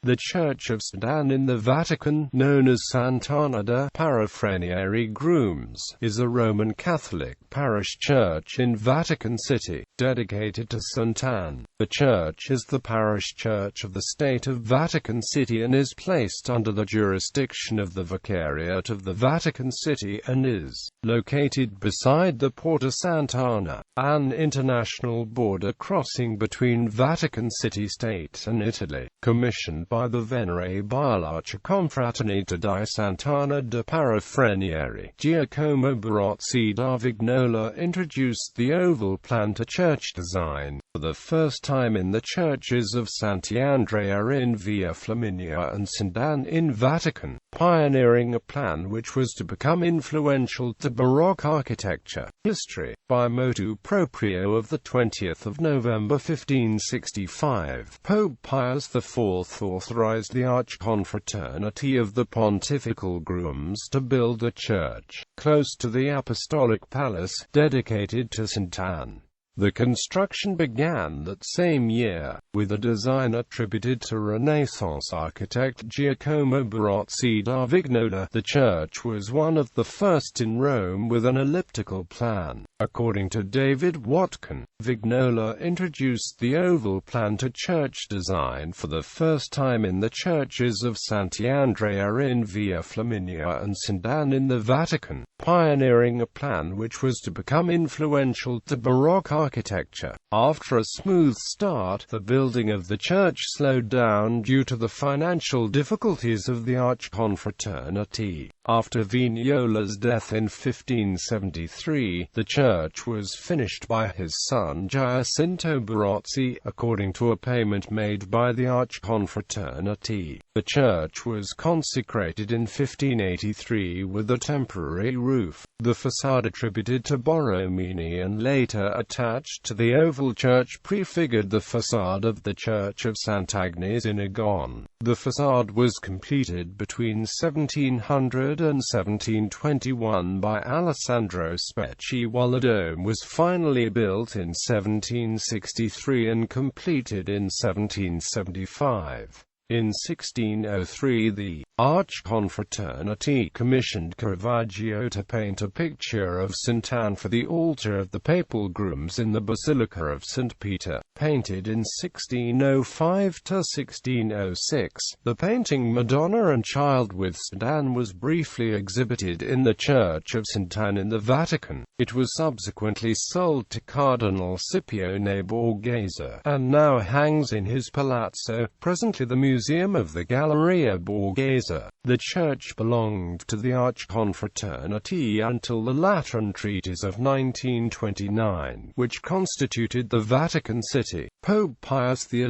The Church of Saint Anne in the Vatican, known as Sant'Anna de Parafrenieri Grooms, is a Roman Catholic parish church in Vatican City, dedicated to Saint Anne. The church is the parish church of the State of Vatican City and is placed under the jurisdiction of the Vicariate of the Vatican City and is located beside the Porta Sant'Anna, an international border crossing between Vatican City State and Italy, commissioned by the Venerabile Arciconfraternita di Sant'Anna de Parafrenieri. Giacomo Barozzi da Vignola introduced the oval plan to church design for the first time in the churches of Sant'Andrea in Via Flaminia and Saint Anne in Vatican, pioneering a plan which was to become influential to Baroque architecture history. By motu proprio of 20 November 1565, Pope Pius IV authorized the Arciconfraternity of the Pontifical Grooms to build a church close to the Apostolic Palace, dedicated to Saint Anne. The construction began that same year, with a design attributed to Renaissance architect Giacomo Barozzi da Vignola. The church was one of the first in Rome with an elliptical plan. According to David Watkin, Vignola introduced the oval plan to church design for the first time in the churches of Sant'Andrea in Via Flaminia and Saint Anne in the Vatican, pioneering a plan which was to become influential to Baroque architecture. After a smooth start, the building of the church slowed down due to the financial difficulties of the Arciconfraternity. After Vignola's death in 1573, the church was finished by his son Giacomo Barozzi, according to a payment made by the Arciconfraternity. The church was consecrated in 1583 with a temporary roof. The facade attributed to Borromini and later attached to the oval church prefigured the facade of the Church of St. Agnes in Agon. The facade was completed between 1700 and 1721 by Alessandro Specchi, while the dome was finally built in 1763 and completed in 1775. In 1603 the Arciconfraternity commissioned Caravaggio to paint a picture of Saint Anne for the altar of the papal grooms in the Basilica of St. Peter. Painted in 1605 to 1606, the painting Madonna and Child with Saint Anne was briefly exhibited in the Church of Saint Anne in the Vatican. It was subsequently sold to Cardinal Scipione Borghese, and now hangs in his palazzo, presently the Museum of the Galleria Borghese. The church belonged to the Arciconfraternity until the Lateran Treaties of 1929, which constituted the Vatican City. Pope Pius XI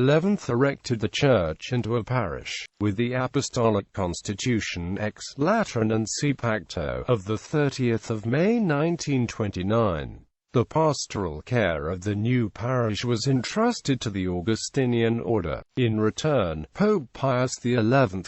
erected the church into a parish, with the Apostolic Constitution ex Lateran and Si Pacto of 30 May 1929. The pastoral care of the new parish was entrusted to the Augustinian order. In return, Pope Pius XI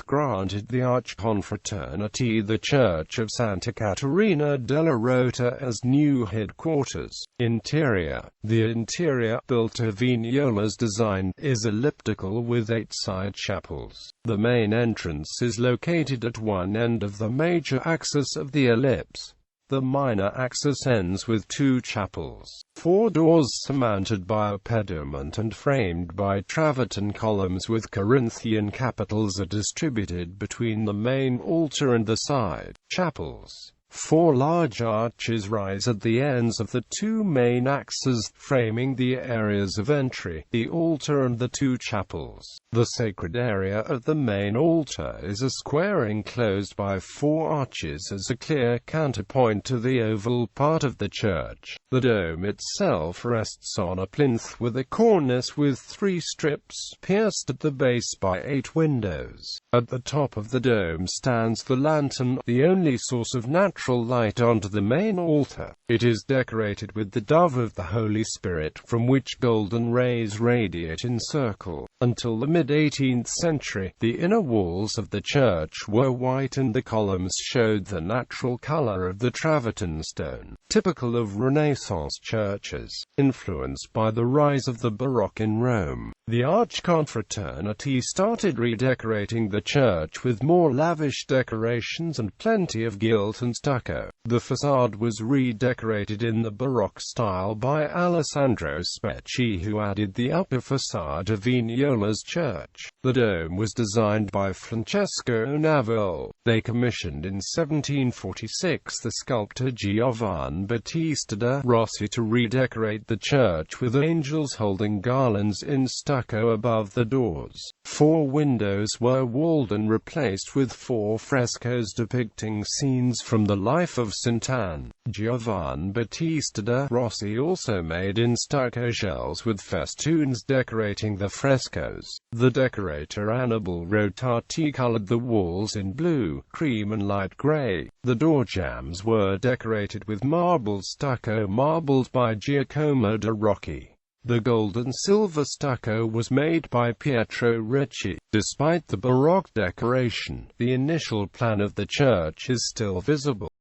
granted the Arciconfraternity the Church of Santa Caterina della Rota as new headquarters. Interior. The interior, built to Vignola's design, is elliptical with 8 side chapels. The main entrance is located at one end of the major axis of the ellipse. The minor axis ends with 2 chapels. 4 doors surmounted by a pediment and framed by travertine columns with Corinthian capitals are distributed between the main altar and the side chapels. 4 large arches rise at the ends of the 2 main axes, framing the areas of entry, the altar and the 2 chapels. The sacred area of the main altar is a square enclosed by 4 arches as a clear counterpoint to the oval part of the church. The dome itself rests on a plinth with a cornice with 3 strips, pierced at the base by 8 windows. At the top of the dome stands the lantern, the only source of natural natural light onto the main altar. It is decorated with the dove of the Holy Spirit, from which golden rays radiate in circle. Until the mid-18th century, the inner walls of the church were white and the columns showed the natural color of the travertine stone, typical of Renaissance churches. Influenced by the rise of the Baroque in Rome, the Arciconfraternita started redecorating the church with more lavish decorations and plenty of gilt and stucco. The facade was redecorated in the Baroque style by Alessandro Specchi, who added the upper facade of Vignola's church. The dome was designed by Francesco Navole. They commissioned in 1746 the sculptor Giacomo Barozzi da Vignola to redecorate the church with angels holding garlands in stucco above the doors. 4 windows were walled and replaced with 4 frescoes depicting scenes from the life of Saint Anne. Giacomo Barozzi da Vignola also made in stucco shells with festoons decorating the frescoes. The decorator Annibale Rotati colored the walls in blue, cream and light gray. The door jambs were decorated with marbled stucco marbled by Giacomo da Rocchi. The gold and silver stucco was made by Pietro Ricci. Despite the Baroque decoration, the initial plan of the church is still visible.